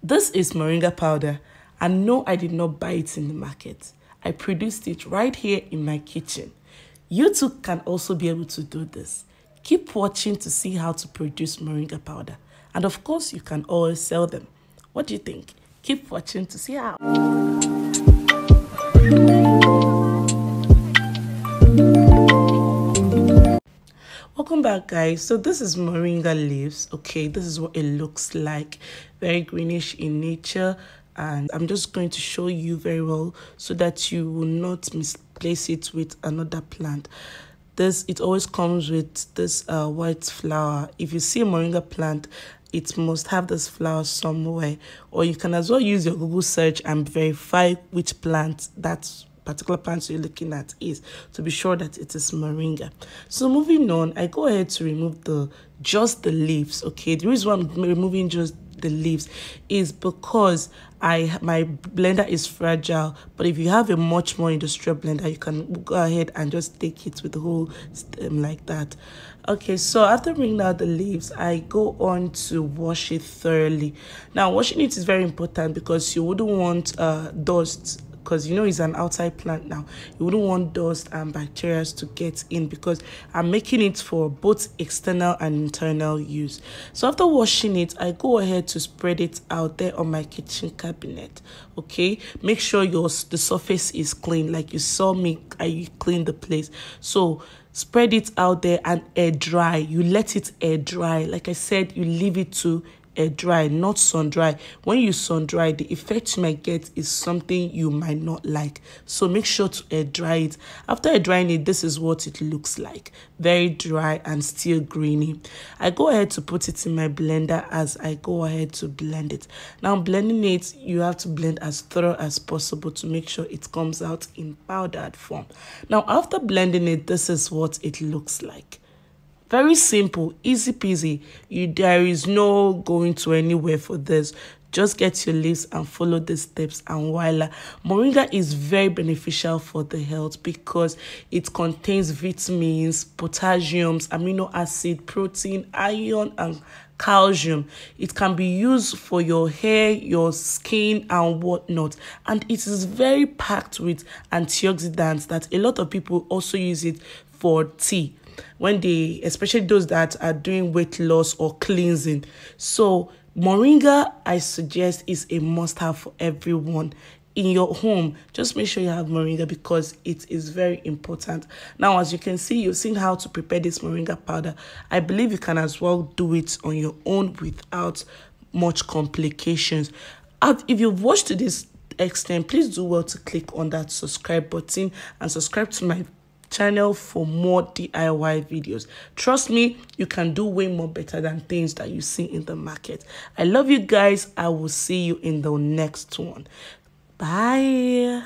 This is moringa powder, and no, I did not buy it in the market. I produced it right here in my kitchen. You too can also be able to do this. Keep watching to see how to produce moringa powder. And of course, you can always sell them. What do you think? Keep watching to see how. Welcome back, guys. So this is moringa leaves. Okay, this is what it looks like. Very greenish in nature. And I'm just going to show you very well so that you will not misplace it with another plant. It always comes with this white flower. If you see a moringa plant, it must have this flower somewhere. Or you can as well use your Google search and verify which plant that particular plant you're looking at is, to be sure that it is moringa. So moving on, I go ahead to remove just the leaves. Okay, the reason why I'm removing just the leaves is because my blender is fragile, but if you have a much more industrial blender, you can go ahead and just take it with the whole stem like that. Okay, so after bringing out the leaves, I go on to wash it thoroughly. Now washing it is very important because you wouldn't want dust, because you know it's an outside plant now. You wouldn't want dust and bacteria to get in because I'm making it for both external and internal use. So after washing it, I go ahead to spread it out there on my kitchen cabinet. Okay, make sure the surface is clean, like you saw me. I clean the place. So spread it out there and air dry. You let it air dry. Like I said, you leave it to air dry, not sun dry. When you sun dry, the effect you might get is something you might not like. So make sure to air dry it. After air drying it, this is what it looks like. Very dry and still greeny. I go ahead to put it in my blender as I go ahead to blend it. Now blending it, you have to blend as thorough as possible to make sure it comes out in powdered form. Now after blending it, this is what it looks like. Very simple, easy peasy. There is no going to anywhere for this. Just get your leaves and follow the steps, and voila. Moringa is very beneficial for the health because it contains vitamins, potassiums, amino acid, protein, iron, and calcium. It can be used for your hair, your skin, and whatnot. And it is very packed with antioxidants that a lot of people also use it for tea, especially those that are doing weight loss or cleansing. So moringa, I suggest, is a must-have for everyone in your home. Just make sure you have moringa because it is very important. Now, as you can see, you've seen how to prepare this moringa powder. I believe you can as well do it on your own without much complications. If you've watched to this extent, please do well to click on that subscribe button and subscribe to my channel for more DIY videos. Trust me, you can do way more better than things that you see in the market. I love you guys. I will see you in the next one. Bye.